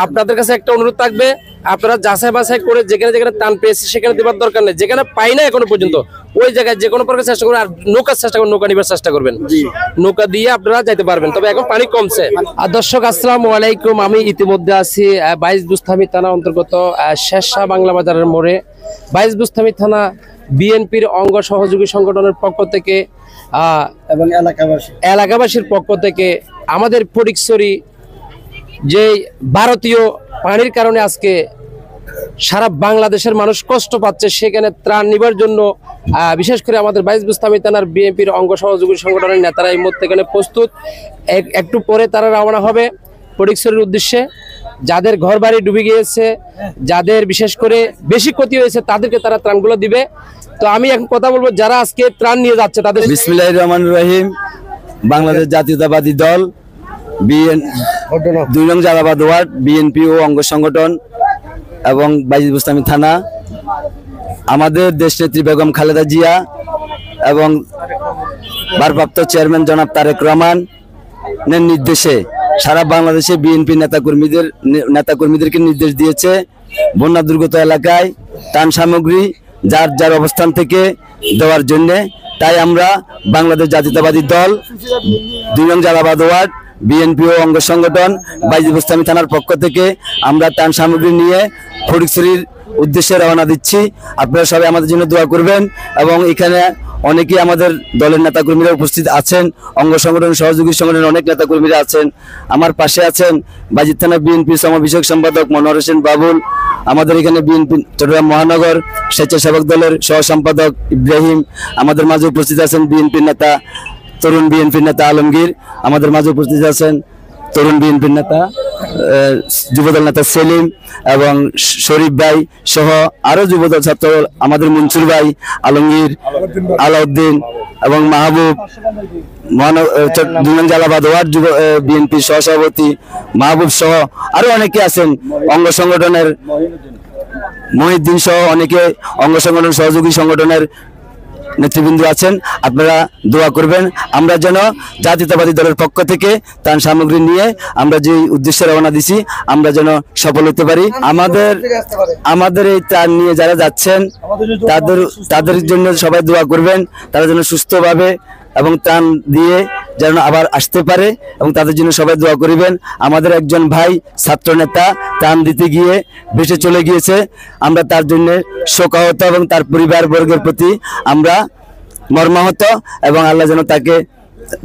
আপনাদের কাছে একটা অনুরোধ থাকবে, আপনারা যাচাই বাছাই করে যেখানে যেখানে ত্রাণ পেয়েছে সেখানে দেবার দরকার নেই, যেখানে পাই না এখনো পর্যন্ত ওই জায়গায় যে কোনো প্রকার চেষ্টা করবেন, আর নৌকার চেষ্টা করবেন, নৌকা নিবার চেষ্টা করবেন, নৌকা দিয়ে আপনারা যাইতে পারবেন। তবে এখন পানি কমছে। আর দর্শক আসসালামু আলাইকুম, আমি ইতিমধ্যে আছি 22 বুস্তামি থানা অন্তর্গত শেরশাহ বাংলা বাজারের মোড়ে। 22 বুস্তামি থানা বিএনপির অঙ্গ সহযোগী সংগঠনের পক্ষ থেকে এবং এলাকাবাসীর পক্ষ থেকে আমাদের ফটিকছড়ি যে ভারতীয় পানির কারণে আজকে সারা বাংলাদেশের মানুষ কষ্ট পাচ্ছে, সেখানে ত্রাণ নিবার জন্য বিশেষ করে আমাদের 22 বুস্তামি থানার বিএনপির অঙ্গ সহযোগী সংগঠনের নেতারা এই মুহূর্তে এখানে প্রস্তুত। একটু পরে তারা রওনা হবে ফটিকছড়ির উদ্দেশ্যে। যাদের ঘর বাড়ি ডুবে গিয়েছে, যাদের বিশেষ করে বেশি ক্ষতি হয়েছে, তাদেরকে তারা ত্রাণগুলো দিবে। তো আমি এখন কথা বলবো যারা আজকে ত্রাণ নিয়ে যাচ্ছে তাদের। বিসমিল্লাহির রহমানির রহিম। বাংলাদেশ জাতীয়তাবাদী দল 2 নং জালালাবাদ ওয়ার্ড বিএনপি ও অঙ্গ সংগঠন এবং 22 বুস্তামি থানা, আমাদের দেশনেত্রী বেগম খালেদা জিয়া এবং ভারপ্রাপ্ত চেয়ারম্যান জনাব তারেক রহমানের নির্দেশে সারা বাংলাদেশে বিএনপি নেতাকর্মীদেরকে নির্দেশ দিয়েছে বন্যা দুর্গত এলাকায় ত্রাণ সামগ্রী যার যার অবস্থান থেকে দেওয়ার জন্য। তাই আমরা বাংলাদেশ জাতীয়তাবাদী দল 2 নং জালালাবাদ ওয়ার্ড বিএনপি ও অঙ্গ সংগঠন 22 বুস্তামি থানার পক্ষ থেকে আমরা ত্রাণ সামগ্রী নিয়ে ফটিকছড়ির উদ্দেশ্যে রওনা দিচ্ছি। আপনারা সবাই আমাদের জন্য দোয়া করবেন এবং এখানে অনেকেই আমাদের দলের নেতাকর্মীরা উপস্থিত আছেন, অঙ্গ সংগঠন সহযোগী সংগঠনের অনেক নেতাকর্মীরা আছেন। আমার পাশে আছেন বাজিত থানা বিএনপি সমাবেশক সম্পাদক মনোহর হোসেন বাবুল, আমাদের এখানে বিএনপি চট্টগ্রাম মহানগর স্বেচ্ছাসেবক দলের সহ সম্পাদক ইব্রাহিম, আমাদের মাঝে উপস্থিত আছেন বিএনপির নেতা তরুণ বিএনপির নেতা আলমগীর, আমাদের মাঝে উপস্থিত আছেন তরুণ বিএনপির নেতা যুবদল নেতা সেলিম এবং শরীফ ভাই সহ আরো যুবদল ছাত্র আমাদের মনসুর ভাই, আলমগীর, আলাউদ্দিন এবং মাহবুব, 2 নং জালালাবাদ ওয়ার্ড বিএনপি সহসভাপতি মাহবুব সহ আরো অনেকে আছেন, অঙ্গ সংগঠনের মহিউদ্দিন সহ অনেকে অঙ্গ সংগঠন সহযোগী সংগঠনের নেতৃবৃন্দ আছেন। আপনারা দোয়া করবেন আমরা যেন জাতীয়তাবাদী দলের পক্ষ থেকে ত্রাণ সামগ্রী নিয়ে আমরা যে উদ্দেশ্যে রওনা দিছি আমরা যেন সফল হতে পারি। আমাদের এই ত্রাণ নিয়ে যারা যাচ্ছেন তাদের জন্য সবাই দোয়া করবেন, তারা যেন সুস্থভাবে এবং ত্রাণ দিয়ে যেন আবার আসতে পারে এবং তাদের জন্য সবাই দোয়া করিবেন। আমাদের একজন ভাই ছাত্র নেতা ত্রাণ দিতে গিয়ে ভেসে চলে গিয়েছে, আমরা তার জন্য শোকাহত এবং তার পরিবার বর্গের প্রতি আমরা মর্মাহত এবং আল্লাহ যেন তাকে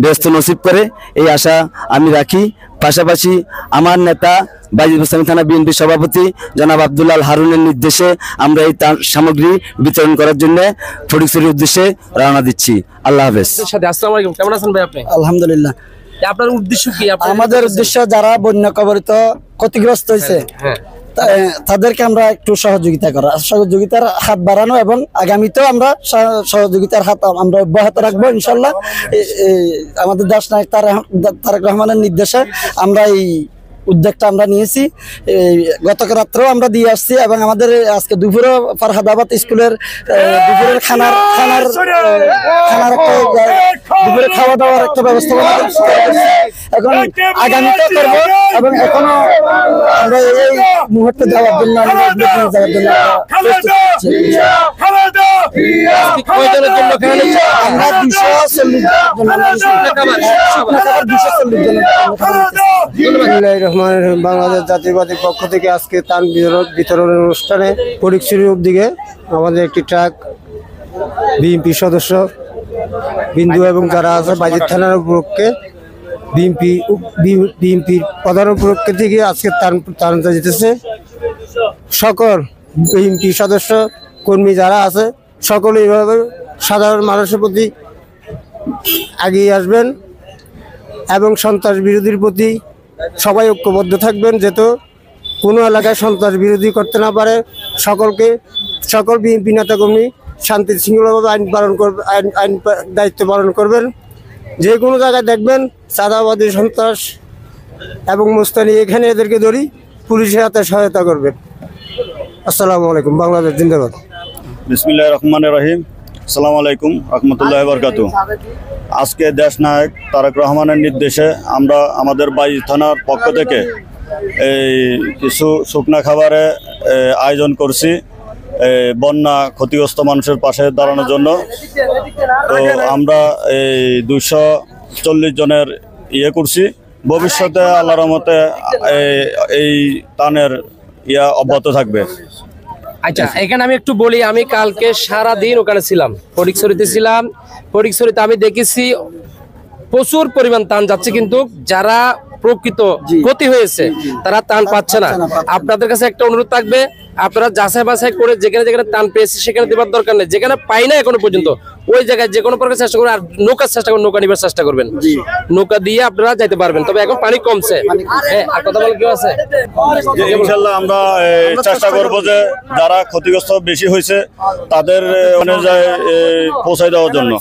ব্যস্ত নসিব করে এই আশা আমি রাখি। পাশাপাশি আমার নেতা 22 বুস্তামি থানা বিএনপি সভাপতি জনাব আব্দুল্লাহ হারুনের নির্দেশে আমরা এই সামগ্রী বিতরণ করার জন্য ফটিকছড়ির উদ্দেশ্যে রওনা দিচ্ছি। আল্লাহ হাফেজ। আসসালামু আলাইকুম, কেমন আছেন ভাই আপনি? আলহামদুলিল্লাহ। আপনার উদ্দেশ্য কি? আমাদের উদ্দেশ্য যারা বন্যা কবলিত ক্ষতিগ্রস্ত হয়েছে তাদেরকে আমরা একটু সহযোগিতা করা, সহযোগিতার হাত বাড়ানো এবং আগামীতেও আমরা সহযোগিতার হাত আমরা অব্যাহত রাখবো ইনশাল্লাহ। আমাদের দেশ নায়ক তারেক রহমানের নির্দেশে আমরা এই উদ্যোগটা আমরা নিয়েছি। গতকাল রাত্রেও আমরা দিয়ে আসছি এবং আমাদের আজকে দুপুরে ফরহাদাবাদ স্কুলের দুপুরের খানার দুপুরে খাওয়া দাওয়ার একটা ব্যবস্থাপনা এখন আগামীতে করবো এবং এখনো আমরা এই মুহূর্তে যাওয়ার জন্য আমরা বাংলাদেশ জাতীয়তাবাদী পক্ষ থেকে আজকে ত্রাণ বিতরণের অনুষ্ঠানে ফটিকছড়ির দিকে আমাদের একটি ট্রাক বিএনপি সদস্য বিন্দু এবং যারা আছে বাজিত থানার উপলক্ষে বিএনপির প্রধান উপলক্ষে থেকে আজকে ত্রাণ যেতেছে। সকল বিএনপি সদস্য কর্মী যারা আছে সকলে এইভাবে সাধারণ মানুষের প্রতি এগিয়ে আসবেন এবং সন্ত্রাস বিরোধীর প্রতি সবাই ঐক্যবদ্ধ থাকবেন, যেহেতু কোনো এলাকায় সন্ত্রাস বিরোধী করতে না পারে। সকল বিএনপি নেতাকর্মী শান্তি শৃঙ্খলাভাবে আইন দায়িত্ব পালন করবেন। যে কোনো জায়গায় দেখবেন চাঁদাবাদী, সন্ত্রাস এবং মোস্তানি, এখানে এদেরকে ধরি পুলিশের হাতে সহায়তা করবেন। আসসালামু আলাইকুম। বাংলাদেশ জিন্দাবাদ। বিসমিল্লাহির রহমানির রহিম। আসসালামু আলাইকুম রাহমাতুল্লাহি ওয়া বারাকাতুহু। আজকে দেশ নায়ক তারেক রহমানের নির্দেশে আমরা আমাদের 22 থানার পক্ষ থেকে এই কিছু শুকনা খাবারে আয়োজন করছি বন্যা ক্ষতিগ্রস্ত মানুষের পাশে দাঁড়ানোর জন্য। তো আমরা এই 240 জনের ইয়ে করছি। ভবিষ্যতে আল্লাহর রহমতে এই ত্রাণের অব্যাহত থাকবে। আচ্ছা, এখানে আমি একটু বলি, আমি কালকে সারা দিন ওখানে ছিলাম, ফটিকছড়িতে ছিলাম। ফটিকছড়িতে আমি দেখেছি প্রচুর পরিমাণ ত্রাণ যাচ্ছে, কিন্তু যারা প্রকৃত ক্ষতি হয়েছে তারা ত্রাণ পাচ্ছে না। আপনাদের কাছে একটা অনুরোধ থাকবে, আপনারা যাচাই বাছাই করে যেখানে যেখানে ত্রাণ পেয়েছে সেখানে দেওয়ার দরকার নেই। যেখানে পাই না এখনো পর্যন্ত ওই জায়গায় যে কোনো প্রকার চেষ্টা করবেন, আর নৌকার চেষ্টা করবেন, নৌকা নিবার চেষ্টা করবেন। নৌকা দিয়ে আপনারা যাইতে পারবেন। তবে এখন পানি কমছে। হ্যাঁ, আর কথা বলে কেউ আছে? ইনশাল্লাহ আমরা চেষ্টা করব যে যারা ক্ষতিগ্রস্ত বেশি হয়েছে তাদের অনুযায়ী পৌঁছায় দেওয়ার জন্য।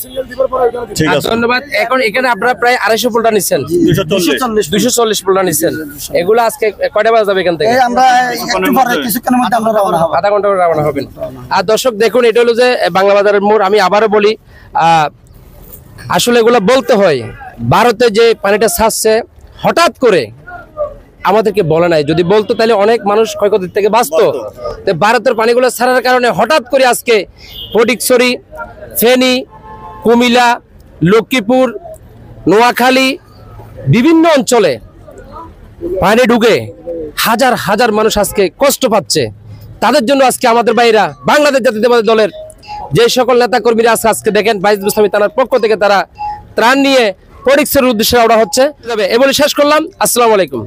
ঠিক আছে, ধন্যবাদ। এখন এখানে আপনারা প্রায় 250 পোল্টা নিচ্ছেন, 240 পোল্টা নিচ্ছেন। এগুলো আজকে কয়টা বাজে যাবে এখান থেকে? আমরা একটু পরে কিছুক্ষণের মধ্যে আমরা রওনা হব, আধা ঘন্টা করে রওনা হবেন। আর দর্শক দেখুন, এটা হলো যে বাংলা বাজারের মোড়। আমি আবারও বলি, আসলে এগুলো বলতে হয়। ভারতে যে পানিটা ছাড়ছে হঠাৎ করে আমাদেরকে বলে নাই, যদি বলতো তাহলে অনেক মানুষ ক্ষয়ক্ষতির থেকে বাঁচতো। তো ভারতের পানিগুলো ছাড়ার কারণে হঠাৎ করে আজকে ফটিকছড়ি, ফেনী, কুমিল্লা, লক্ষ্মীপুর, নোয়াখালী বিভিন্ন অঞ্চলে পানি ঢুকে হাজার হাজার মানুষ আজকে কষ্ট পাচ্ছে। তাদের জন্য আজকে আমাদের ভাইরা বাংলাদেশ জাতীয়তাবাদী দলের যে সকল নেতা কর্মীরা আজকে দেখেন বাইজিদ বুস্তামি থানার পক্ষ থেকে তারা ত্রাণ নিয়ে ফটিকছড়ির উদ্দেশ্যে রওনা হচ্ছে। এ বলে শেষ করলাম। আসসালামু আলাইকুম।